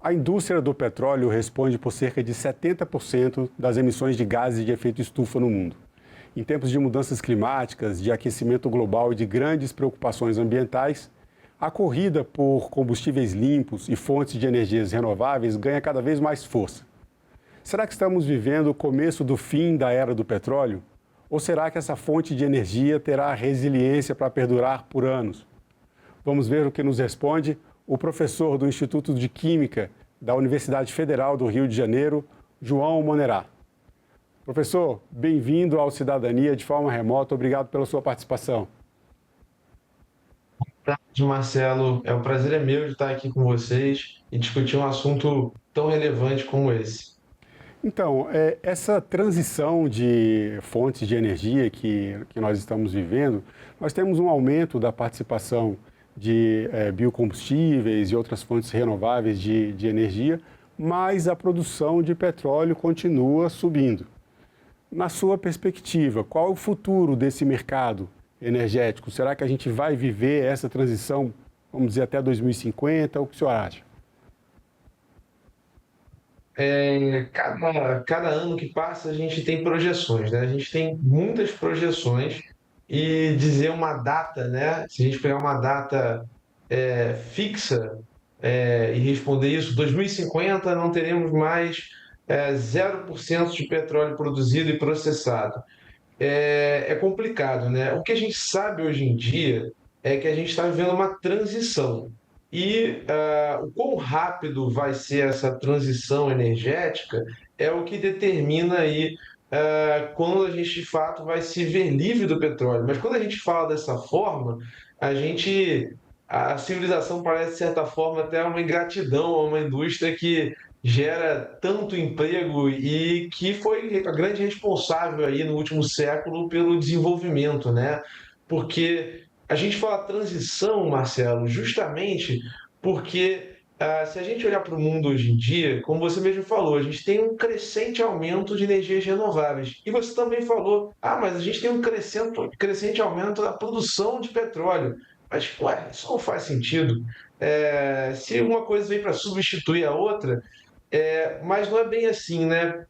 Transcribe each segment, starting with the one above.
A indústria do petróleo responde por cerca de 70% das emissões de gases de efeito estufa no mundo. Em tempos de mudanças climáticas, de aquecimento global e de grandes preocupações ambientais, a corrida por combustíveis limpos e fontes de energias renováveis ganha cada vez mais força. Será que estamos vivendo o começo do fim da era do petróleo? Ou será que essa fonte de energia terá resiliência para perdurar por anos? Vamos ver o que nos responde o professor do Instituto de Química da Universidade Federal do Rio de Janeiro, João Monerá. Professor, bem-vindo ao Cidadania de forma remota. Obrigado pela sua participação. Boa tarde, Marcelo. É um prazer meu de estar aqui com vocês e discutir um assunto tão relevante como esse. Então, essa transição de fontes de energia que nós estamos vivendo, nós temos um aumento da participação de biocombustíveis e outras fontes renováveis de energia, mas a produção de petróleo continua subindo. Na sua perspectiva, qual é o futuro desse mercado energético? Será que a gente vai viver essa transição, vamos dizer, até 2050? O que o senhor acha? Cada ano que passa, a gente tem projeções, né? A gente tem muitas projeções e dizer uma data, né? Se a gente pegar uma data fixa e responder isso, 2050 não teremos mais 0% de petróleo produzido e processado. É complicado, né? O que a gente sabe hoje em dia é que a gente está vivendo uma transição. E o quão rápido vai ser essa transição energética é o que determina aí quando a gente de fato vai se ver livre do petróleo. Mas quando a gente fala dessa forma, a civilização parece, de certa forma, até uma ingratidão a uma indústria que gera tanto emprego e que foi a grande responsável aí no último século pelo desenvolvimento, né? Porque a gente fala transição, Marcelo, justamente porque se a gente olhar para o mundo hoje em dia, como você mesmo falou, a gente tem um crescente aumento de energias renováveis. E você também falou, mas a gente tem um crescente aumento da produção de petróleo. Mas, ué, isso não faz sentido. Se uma coisa vem para substituir a outra, mas não é bem assim, né?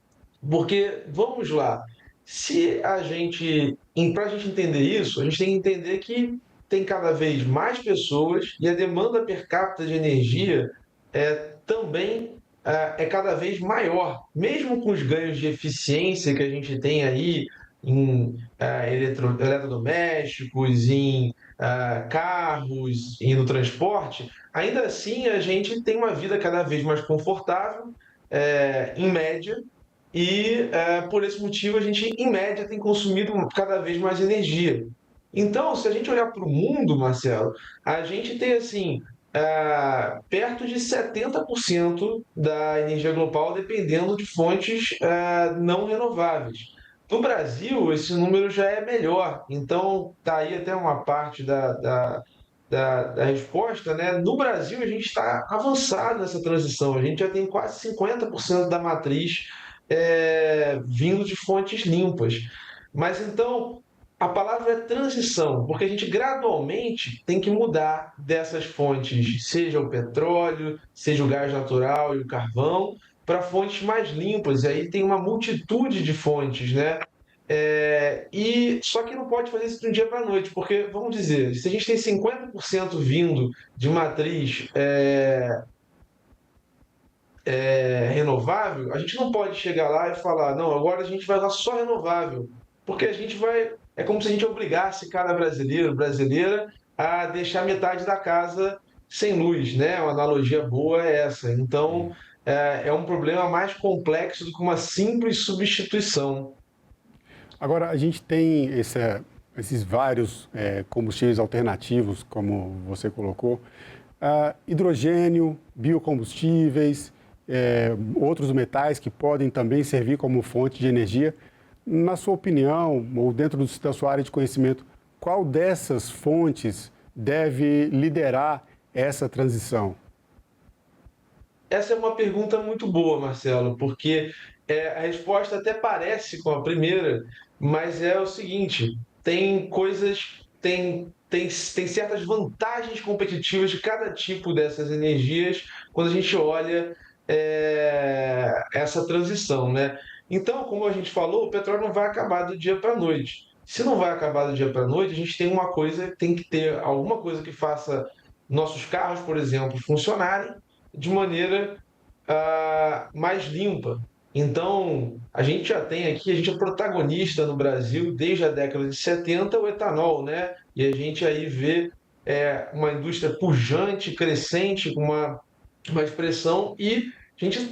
Porque, vamos lá, se a gente, para a gente entender isso, a gente tem que entender que tem cada vez mais pessoas e a demanda per capita de energia também é cada vez maior, mesmo com os ganhos de eficiência que a gente tem aí em eletrodomésticos, em carros e no transporte, ainda assim a gente tem uma vida cada vez mais confortável, em média, e por esse motivo a gente, em média, tem consumido cada vez mais energia. Então, se a gente olhar para o mundo, Marcelo, a gente tem assim perto de 70% da energia global dependendo de fontes não renováveis. No Brasil, esse número já é melhor. Então, está aí até uma parte da resposta, né? No Brasil, a gente está avançado nessa transição. A gente já tem quase 50% da matriz vindo de fontes limpas. Mas então, a palavra é transição, porque a gente gradualmente tem que mudar dessas fontes, seja o petróleo, seja o gás natural e o carvão, para fontes mais limpas. E aí tem uma multitude de fontes, né? E só que não pode fazer isso de um dia para a noite, porque, vamos dizer, se a gente tem 50% vindo de matriz renovável, a gente não pode chegar lá e falar, não, agora a gente vai usar só renovável, porque a gente vai. É como se a gente obrigasse cada brasileiro, brasileira, a deixar metade da casa sem luz, né? Uma analogia boa é essa. Então, é um problema mais complexo do que uma simples substituição. Agora, a gente tem esses vários combustíveis alternativos, como você colocou, hidrogênio, biocombustíveis, outros metais que podem também servir como fonte de energia. Na sua opinião, ou dentro da sua área de conhecimento, qual dessas fontes deve liderar essa transição? Essa é uma pergunta muito boa, Marcelo, porque a resposta até parece com a primeira, mas é o seguinte: tem coisas, tem tem certas vantagens competitivas de cada tipo dessas energias quando a gente olha essa transição, né? Então, como a gente falou, o petróleo não vai acabar do dia para a noite. Se não vai acabar do dia para a noite, a gente tem uma coisa, tem que ter alguma coisa que faça nossos carros, por exemplo, funcionarem de maneira mais limpa. Então, a gente já tem aqui, a gente é protagonista no Brasil desde a década de 70 o etanol, né? E a gente aí vê uma indústria pujante, crescente, com uma expressão, e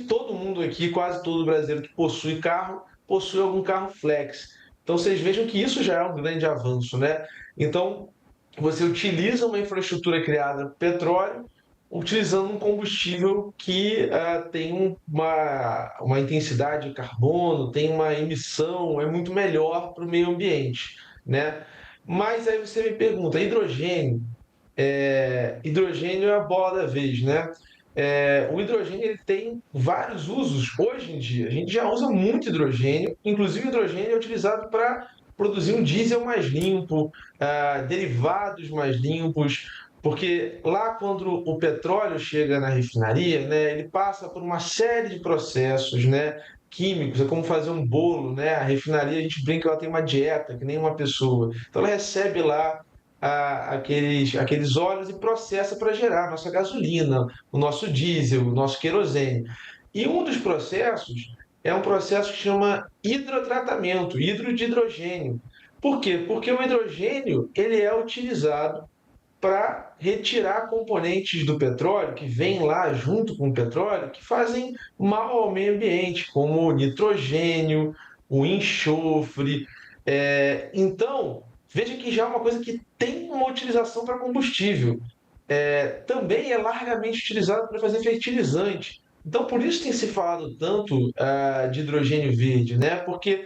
todo mundo aqui, quase todo brasileiro que possui carro, possui algum carro flex. Então, vocês vejam que isso já é um grande avanço, né? Então, você utiliza uma infraestrutura criada por petróleo, utilizando um combustível que tem uma intensidade de carbono, tem uma emissão, é muito melhor para o meio ambiente, né? Mas aí você me pergunta, hidrogênio, hidrogênio é a bola da vez, né? O hidrogênio ele tem vários usos hoje em dia. A gente já usa muito hidrogênio, inclusive o hidrogênio é utilizado para produzir um diesel mais limpo, derivados mais limpos, porque lá quando o petróleo chega na refinaria, né, ele passa por uma série de processos, né, químicos, é como fazer um bolo, né? A refinaria a gente brinca que ela tem uma dieta, que nem uma pessoa. Então ela recebe lá aqueles óleos e processa para gerar a nossa gasolina, o nosso diesel, o nosso querosene. E um dos processos é um processo que chama hidrotratamento, hidro de hidrogênio. Por quê? Porque o hidrogênio ele é utilizado para retirar componentes do petróleo que vêm lá junto com o petróleo que fazem mal ao meio ambiente, como o nitrogênio, o enxofre. Então, veja que já é uma coisa que tem uma utilização para combustível. Também é largamente utilizado para fazer fertilizante. Então, por isso tem se falado tanto de hidrogênio verde, né? Porque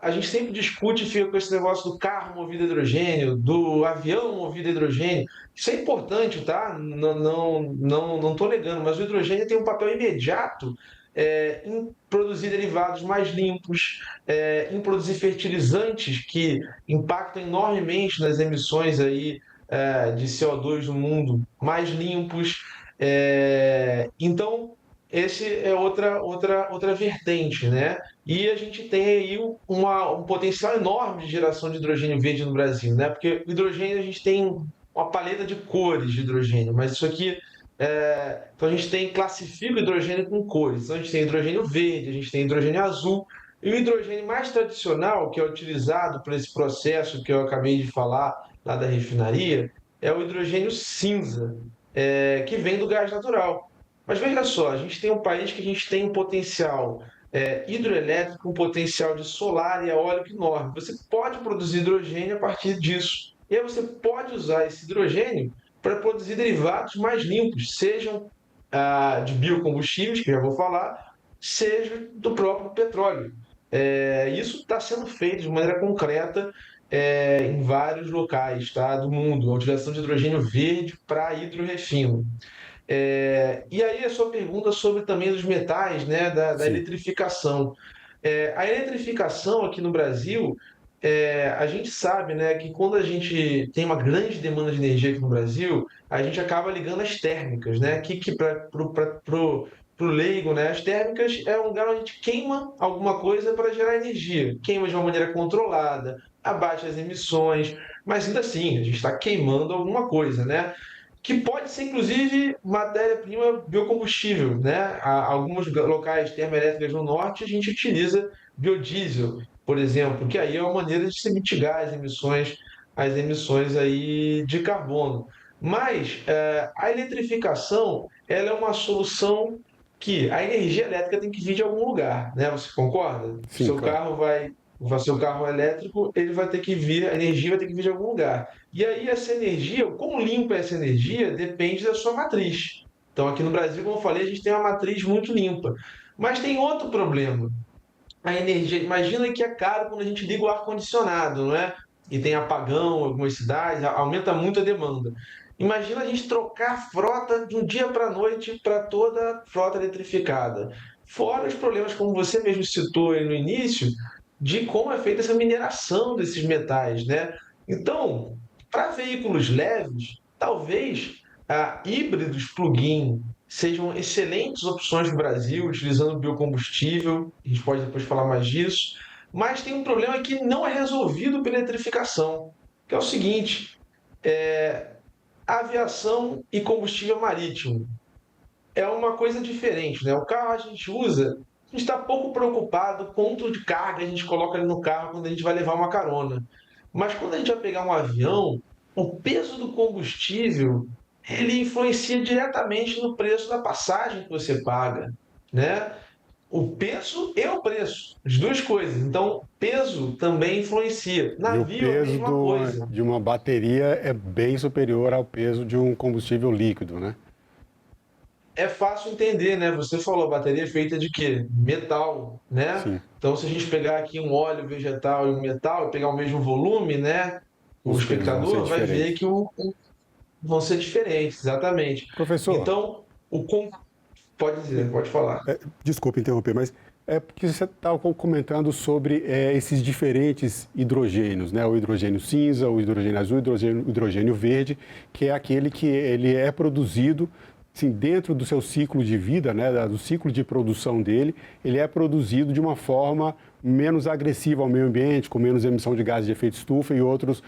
a gente sempre discute e fica com esse negócio do carro movido a hidrogênio, do avião movido a hidrogênio. Isso é importante, tá? Não estou negando, mas o hidrogênio tem um papel imediato em produzir derivados mais limpos, em produzir fertilizantes que impactam enormemente nas emissões aí, de CO2 no mundo, mais limpos. Então, esse é outra vertente, né? E a gente tem aí um potencial enorme de geração de hidrogênio verde no Brasil, né? Porque o hidrogênio a gente tem uma paleta de cores de hidrogênio, mas isso aqui então a gente classifica o hidrogênio com cores. Então a gente tem hidrogênio verde, a gente tem hidrogênio azul, e o hidrogênio mais tradicional, que é utilizado para esse processo que eu acabei de falar lá da refinaria, é o hidrogênio cinza, que vem do gás natural. Mas veja só, a gente tem um país que a gente tem um potencial hidroelétrico, um potencial de solar e eólico enorme. Você pode produzir hidrogênio a partir disso. E aí você pode usar esse hidrogênio para produzir derivados mais limpos, sejam de biocombustíveis, que já vou falar, seja do próprio petróleo. Isso está sendo feito de maneira concreta em vários locais, tá, do mundo, a utilização de hidrogênio verde para hidrorefino. E aí a sua pergunta sobre também os metais, né, da Sim. eletrificação. A eletrificação aqui no Brasil, a gente sabe, né, que quando a gente tem uma grande demanda de energia aqui no Brasil, a gente acaba ligando as térmicas, né, que para o leigo, né, as térmicas é um lugar onde a gente queima alguma coisa para gerar energia, queima de uma maneira controlada, abaixa as emissões, mas ainda assim, a gente está queimando alguma coisa, né? Que pode ser, inclusive, matéria-prima biocombustível, né? Alguns locais termoelétricas no norte, a gente utiliza biodiesel, por exemplo, que aí é uma maneira de se mitigar as emissões aí de carbono. Mas a eletrificação, ela é uma solução que a energia elétrica tem que vir de algum lugar, né? Você concorda? Sim, claro. Seu carro elétrico, ele vai ter que vir, a energia vai ter que vir de algum lugar. E aí essa energia, o quão limpa é essa energia, depende da sua matriz. Então aqui no Brasil, como eu falei, a gente tem uma matriz muito limpa. Mas tem outro problema. A energia, imagina que é caro quando a gente liga o ar-condicionado, não é? E tem apagão em algumas cidades, aumenta muito a demanda. Imagina a gente trocar a frota de um dia para a noite para toda a frota eletrificada. Fora os problemas, como você mesmo citou aí no início, de como é feita essa mineração desses metais, né? Então, Para veículos leves, talvez híbridos plug-in sejam excelentes opções no Brasil, utilizando biocombustível. A gente pode depois falar mais disso. Mas tem um problema que não é resolvido pela eletrificação, que é o seguinte: aviação e combustível marítimo é uma coisa diferente, né? O carro a gente usa, a gente está pouco preocupado com quanto de carga a gente coloca ali no carro quando a gente vai levar uma carona. Mas quando a gente vai pegar um avião, o peso do combustível ele influencia diretamente no preço da passagem que você paga, né? O peso e o preço, as duas coisas. Então, peso também influencia. E o Navio, a peso mesma coisa. de uma bateria é bem superior ao peso de um combustível líquido, né? É fácil entender, né? Você falou, a bateria é feita de quê? Metal, né? Sim, Então, se a gente pegar aqui um óleo vegetal e um metal e pegar o mesmo volume, né? O os pesos vão ser espectador vai ver diferentes. que vão ser diferentes, exatamente. Professor, Então, pode dizer, pode falar. desculpe interromper, mas é porque você estava comentando sobre esses diferentes hidrogênios, né? O hidrogênio cinza, o hidrogênio azul, o hidrogênio verde, que é aquele que ele é produzido assim, dentro do seu ciclo de vida, né? Do ciclo de produção dele, ele é produzido de uma forma menos agressiva ao meio ambiente, com menos emissão de gases de efeito estufa e outros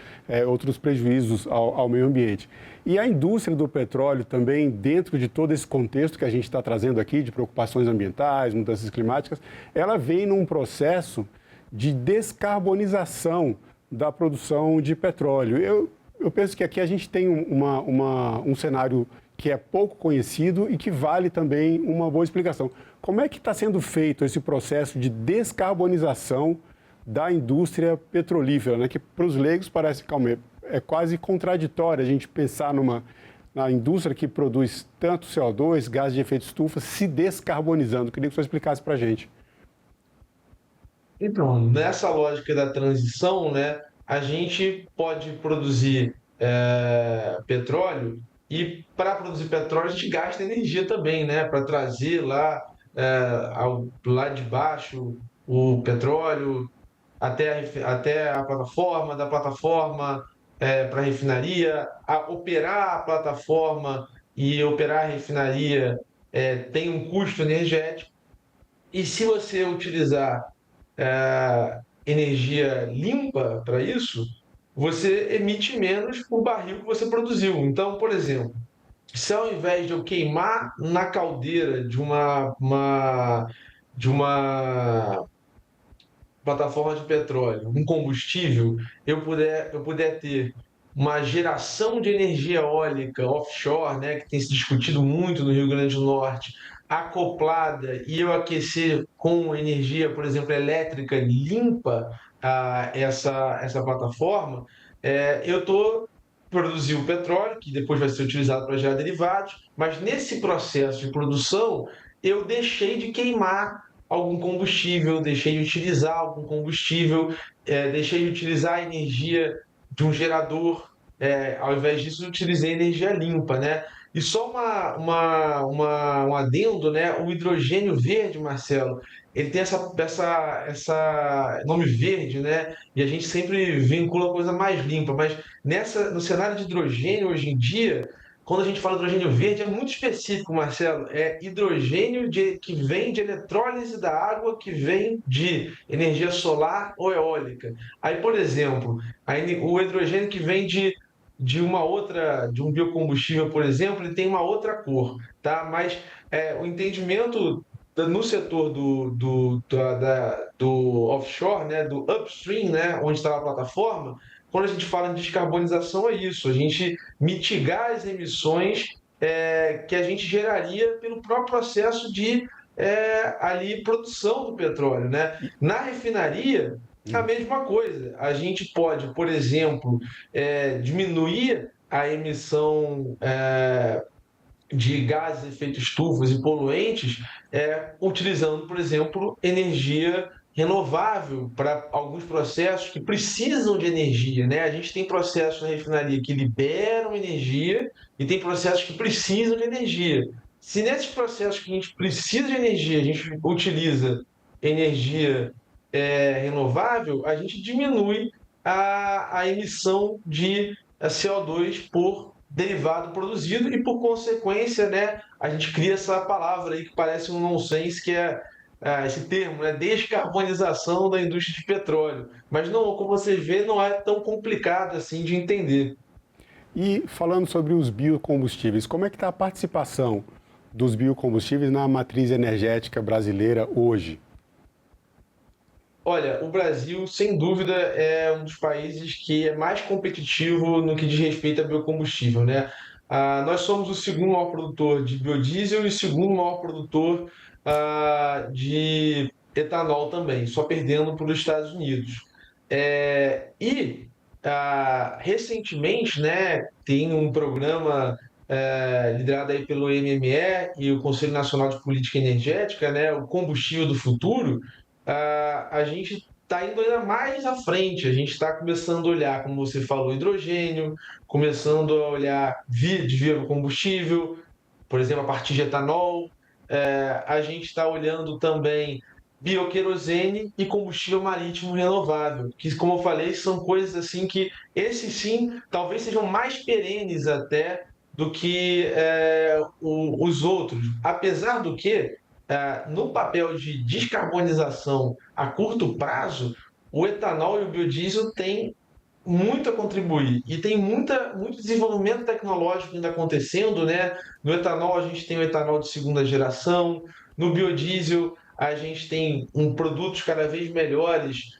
prejuízos ao meio ambiente. E a indústria do petróleo também, dentro de todo esse contexto que a gente está trazendo aqui, de preocupações ambientais, mudanças climáticas, ela vem num processo de descarbonização da produção de petróleo. Eu penso que aqui a gente tem um cenário que é pouco conhecido e que vale também uma boa explicação. Como é que está sendo feito esse processo de descarbonização da indústria petrolífera, né? Que para os leigos parece é quase contraditório a gente pensar na indústria que produz tanto CO2, gás de efeito estufa, se descarbonizando. Queria que você explicasse para a gente. Então, nessa lógica da transição, né, a gente pode produzir petróleo e para produzir petróleo a gente gasta energia também, né, para trazer lá de baixo o petróleo até a plataforma, da plataforma para a refinaria, operar a plataforma e operar a refinaria tem um custo energético. E se você utilizar energia limpa para isso, você emite menos por barril que você produziu. Então, por exemplo, se ao invés de eu queimar na caldeira de uma plataforma de petróleo um combustível, eu puder ter uma geração de energia eólica offshore, né, que tem se discutido muito no Rio Grande do Norte, acoplada, e eu aquecer com energia, por exemplo, elétrica limpa essa plataforma, eu estou produzir o petróleo, que depois vai ser utilizado para gerar derivados, mas nesse processo de produção eu deixei de queimar algum combustível, deixei de utilizar algum combustível, deixei de utilizar a energia de um gerador, ao invés disso, eu utilizei energia limpa, né? E só um adendo, né? O hidrogênio verde, Marcelo, ele tem essa nome verde, né? E a gente sempre vincula coisa mais limpa, mas no cenário de hidrogênio hoje em dia, quando a gente fala hidrogênio verde, é muito específico, Marcelo. É hidrogênio que vem de eletrólise da água, que vem de energia solar ou eólica. Aí, por exemplo, o hidrogênio que vem de um biocombustível, por exemplo, ele tem uma outra cor, tá? Mas o entendimento no setor do offshore, né, do upstream, né, onde está a plataforma, quando a gente fala em descarbonização, é isso, a gente mitigar as emissões que a gente geraria pelo próprio processo de ali produção do petróleo, né? Na refinaria, a mesma coisa. A gente pode, por exemplo, diminuir a emissão de gases de efeito estufas e poluentes, utilizando, por exemplo, energia renovável para alguns processos que precisam de energia, né? A gente tem processos na refinaria que liberam energia e tem processos que precisam de energia. Se nesses processos que a gente precisa de energia, a gente utiliza energia renovável, a gente diminui a emissão de CO2 por derivado produzido e, por consequência, né, a gente cria essa palavra aí que parece um nonsense, que é esse termo, né, descarbonização da indústria de petróleo. Mas não, como você vê, não é tão complicado assim de entender. E falando sobre os biocombustíveis, como é que está a participação dos biocombustíveis na matriz energética brasileira hoje? Olha, o Brasil, sem dúvida, é um dos países que é mais competitivo no que diz respeito a biocombustível, né? Nós somos o segundo maior produtor de biodiesel e o segundo maior produtor de etanol também, só perdendo para os Estados Unidos. Recentemente, né, tem um programa liderado aí pelo MME e o Conselho Nacional de Política Energética, né, o Combustível do Futuro. A gente está indo ainda mais à frente. A gente está começando a olhar, como você falou, hidrogênio, começando a olhar via de biocombustível, por exemplo, a partir de etanol. A gente está olhando também bioquerosene e combustível marítimo renovável, que, como eu falei, são coisas assim que, esses sim, talvez sejam mais perenes até do que os outros. Apesar do que, no papel de descarbonização a curto prazo, o etanol e o biodiesel têm muito a contribuir e tem muito desenvolvimento tecnológico ainda acontecendo, né? No etanol a gente tem o etanol de segunda geração, no biodiesel a gente tem produtos cada vez melhores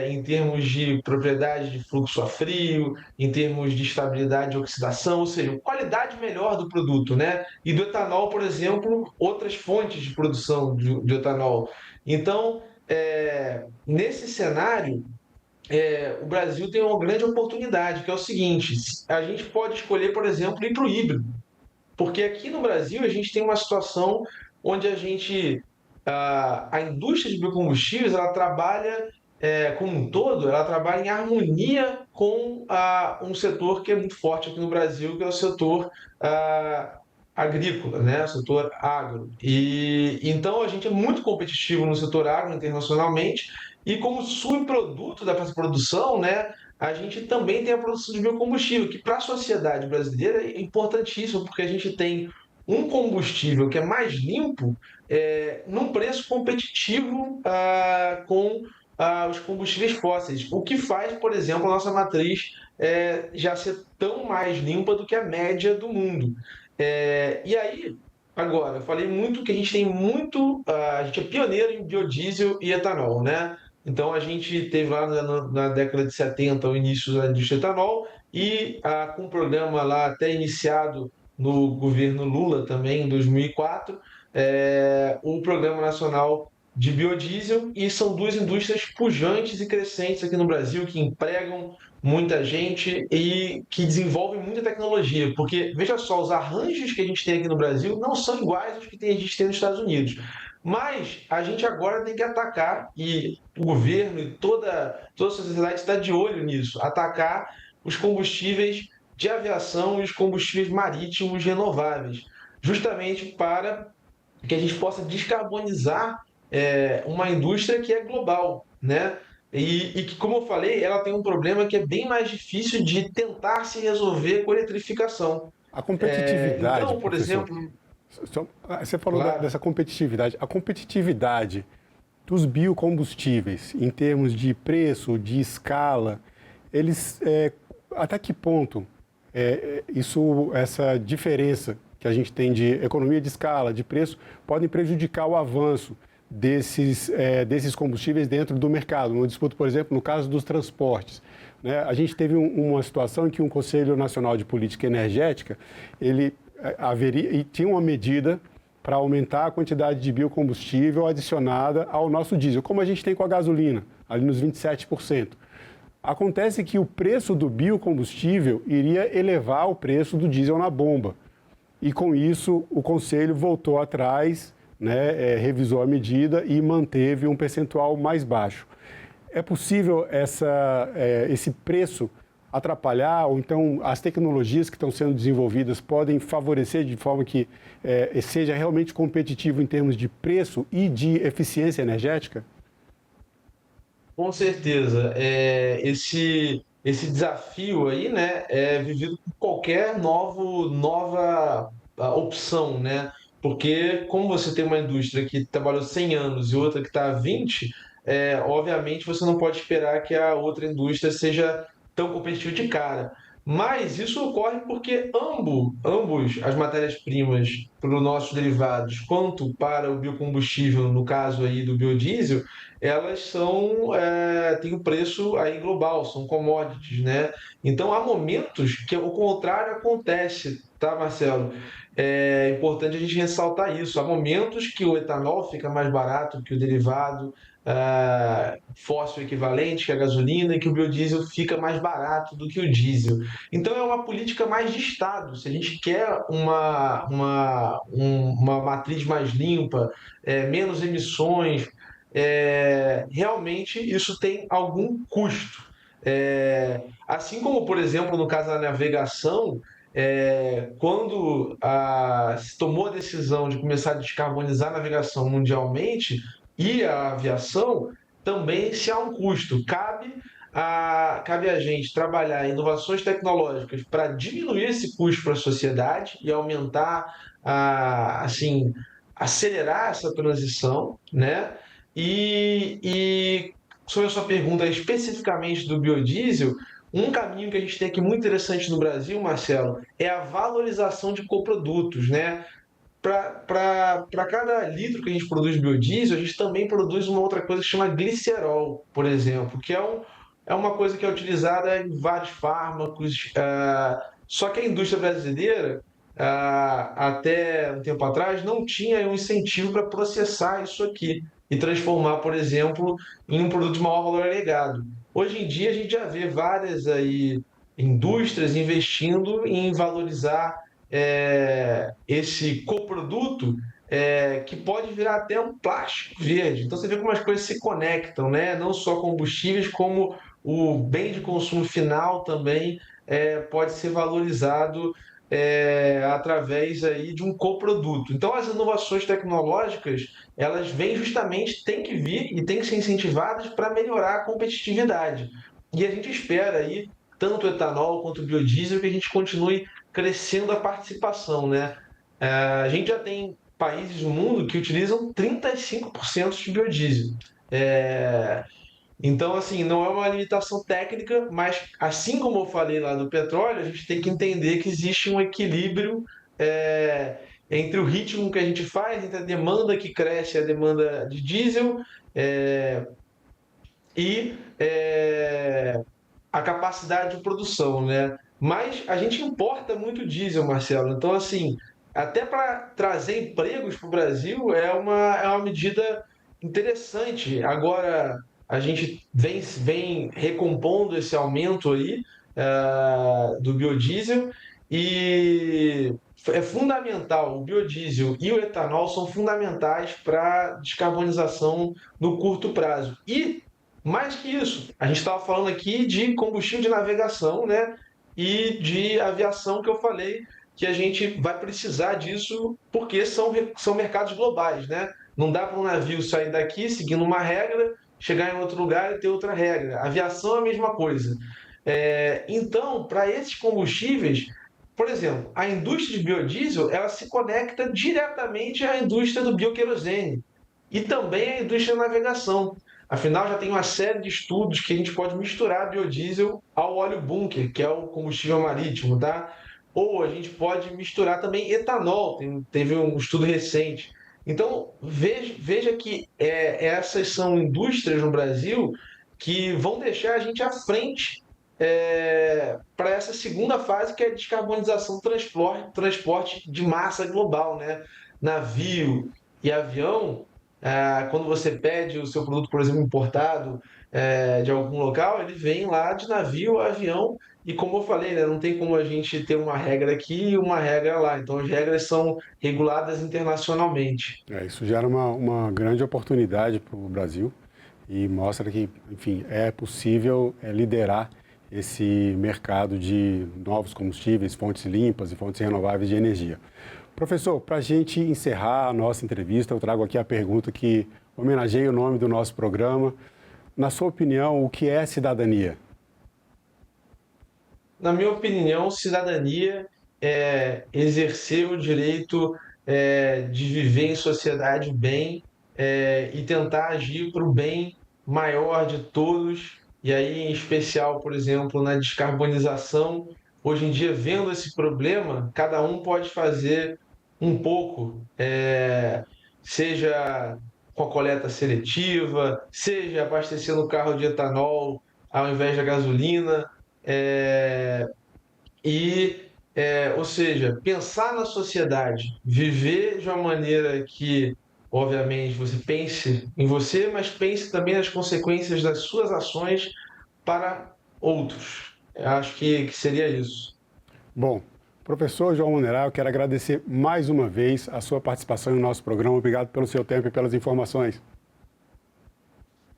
em termos de propriedade de fluxo a frio, em termos de estabilidade de oxidação, ou seja, qualidade melhor do produto, né? E do etanol, por exemplo, outras fontes de produção de etanol. Então, nesse cenário, o Brasil tem uma grande oportunidade, que é o seguinte: a gente pode escolher, por exemplo, ir para o híbrido, porque aqui no Brasil a gente tem uma situação onde a indústria de biocombustíveis, ela trabalha, como um todo, ela trabalha em harmonia com um setor que é muito forte aqui no Brasil, que é o setor agrícola, né? O setor agro. E então a gente é muito competitivo no setor agro internacionalmente, e como subproduto dessa produção, né, a gente também tem a produção de biocombustível, que para a sociedade brasileira é importantíssimo, porque a gente tem um combustível que é mais limpo, num preço competitivo com os combustíveis fósseis, o que faz, por exemplo, a nossa matriz já ser tão mais limpa do que a média do mundo. E aí, agora, eu falei muito que a gente tem muito, a gente é pioneiro em biodiesel e etanol, né? Então a gente teve lá na década de 70 o início da indústria etanol e com um programa lá até iniciado no governo Lula também em 2004, o Programa Nacional de Biodiesel, e são duas indústrias pujantes e crescentes aqui no Brasil que empregam muita gente e que desenvolvem muita tecnologia, porque veja só, os arranjos que a gente tem aqui no Brasil não são iguais aos que a gente tem nos Estados Unidos. Mas a gente agora tem que atacar, e o governo e toda a sociedade está de olho nisso, atacar os combustíveis de aviação e os combustíveis marítimos renováveis, justamente para que a gente possa descarbonizar uma indústria que é global, né? E que, como eu falei, ela tem um problema que é bem mais difícil de tentar se resolver com a eletrificação. A competitividade, Então, por professor, exemplo, você falou claro. dessa competitividade. A competitividade dos biocombustíveis, em termos de preço, de escala, eles, até que ponto essa diferença que a gente tem de economia de escala, de preço, podem prejudicar o avanço desses combustíveis dentro do mercado? Uma disputa, por exemplo, no caso dos transportes, né? A gente teve uma situação em que um Conselho Nacional de Política Energética, ele haveria e tinha uma medida para aumentar a quantidade de biocombustível adicionada ao nosso diesel, como a gente tem com a gasolina, ali nos 27%. Acontece que o preço do biocombustível iria elevar o preço do diesel na bomba. E com isso, o Conselho voltou atrás, né, revisou a medida e manteve um percentual mais baixo. É possível esse preço atrapalhar, ou então as tecnologias que estão sendo desenvolvidas podem favorecer de forma que seja realmente competitivo em termos de preço e de eficiência energética? Com certeza. esse desafio aí, né, é vivido por qualquer nova opção, né? Porque como você tem uma indústria que trabalhou 100 anos e outra que está há 20, obviamente você não pode esperar que a outra indústria seja tão competitiva de cara. Mas isso ocorre porque ambos as matérias-primas para os nossos derivados, quanto para o biocombustível, no caso aí do biodiesel, elas têm um preço aí global, são commodities, né? Então há momentos que o contrário acontece, tá, Marcelo? É importante a gente ressaltar isso. Há momentos que o etanol fica mais barato que o derivado fóssil equivalente, que é a gasolina, e que o biodiesel fica mais barato do que o diesel. Então é uma política mais de Estado. Se a gente quer uma matriz mais limpa, menos emissões, realmente isso tem algum custo. Assim como, por exemplo, no caso da navegação, quando se tomou a decisão de começar a descarbonizar a navegação mundialmente e a aviação, também se há um custo. Cabe a gente trabalhar em inovações tecnológicas para diminuir esse custo para a sociedade e aumentar, assim, acelerar essa transição, né? E sobre a sua pergunta especificamente do biodiesel, um caminho que a gente tem aqui muito interessante no Brasil, Marcelo, é a valorização de coprodutos, né? Para cada litro que a gente produz biodiesel, a gente também produz uma outra coisa que chama glicerol, por exemplo, que é uma coisa que é utilizada em vários fármacos. Só que a indústria brasileira, até um tempo atrás, não tinha um incentivo para processar isso aqui e transformar, por exemplo, em um produto de maior valor agregado. Hoje em dia, a gente já vê várias aí indústrias investindo em valorizar esse coproduto que pode virar até um plástico verde. Então você vê como as coisas se conectam, né? Não só combustíveis, como o bem de consumo final também pode ser valorizado através aí de um coproduto. Então as inovações tecnológicas elas vêm justamente, têm que vir e têm que ser incentivadas para melhorar a competitividade. E a gente espera aí tanto o etanol quanto o biodiesel que a gente continue crescendo a participação, né? A gente já tem países no mundo que utilizam 35% de biodiesel. É, então, assim, não é uma limitação técnica, mas assim como eu falei lá do petróleo, a gente tem que entender que existe um equilíbrio é, entre o ritmo que a gente faz, entre a demanda que cresce, a demanda de diesel, é, e a capacidade de produção, né? Mas a gente importa muito diesel, Marcelo. Então, assim, até para trazer empregos para o Brasil é uma medida interessante. Agora, a gente vem recompondo esse aumento aí do biodiesel e é fundamental. O biodiesel e o etanol são fundamentais para a descarbonização no curto prazo. E mais que isso, a gente estava falando aqui de combustível de navegação, né? E de aviação que eu falei que a gente vai precisar disso porque são mercados globais, né? Não dá para um navio sair daqui seguindo uma regra, chegar em outro lugar e ter outra regra. A aviação é a mesma coisa. Então, para esses combustíveis, por exemplo, a indústria de biodiesel ela se conecta diretamente à indústria do bioquerosene e também à indústria da navegação. Afinal, já tem uma série de estudos que a gente pode misturar biodiesel ao óleo bunker, que é o combustível marítimo, tá? Ou a gente pode misturar também etanol, teve um estudo recente. Então, veja que essas são indústrias no Brasil que vão deixar a gente à frente para essa segunda fase, que é a descarbonização do transporte de massa global, né? Navio e avião, quando você pede o seu produto, por exemplo, importado de algum local, ele vem lá de navio, avião, e como eu falei, né, não tem como a gente ter uma regra aqui e uma regra lá. Então, as regras são reguladas internacionalmente. Isso gera uma grande oportunidade para o Brasil e mostra que, enfim, é possível liderar esse mercado de novos combustíveis, fontes limpas e fontes renováveis de energia. Professor, para a gente encerrar a nossa entrevista, eu trago aqui a pergunta que homenageia o nome do nosso programa. Na sua opinião, o que é cidadania? Na minha opinião, cidadania é exercer o direito de viver em sociedade bem e tentar agir para o bem maior de todos, e aí, em especial, por exemplo, na descarbonização. Hoje em dia, vendo esse problema, cada um pode fazer um pouco, seja com a coleta seletiva, seja abastecendo o carro de etanol ao invés da gasolina. É, ou seja, pensar na sociedade, viver de uma maneira que, obviamente, você pense em você, mas pense também nas consequências das suas ações para outros. Eu acho que seria isso. Bom, professor João Monerá, eu quero agradecer mais uma vez a sua participação no nosso programa. Obrigado pelo seu tempo e pelas informações.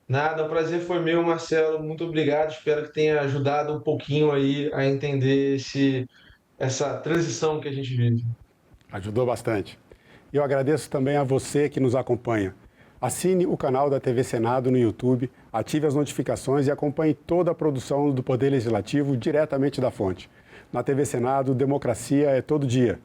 Nada, o prazer foi meu, Marcelo. Muito obrigado. Espero que tenha ajudado um pouquinho aí a entender essa transição que a gente vive. Ajudou bastante. E eu agradeço também a você que nos acompanha. Assine o canal da TV Senado no YouTube, ative as notificações e acompanhe toda a produção do Poder Legislativo diretamente da fonte. Na TV Senado, democracia é todo dia.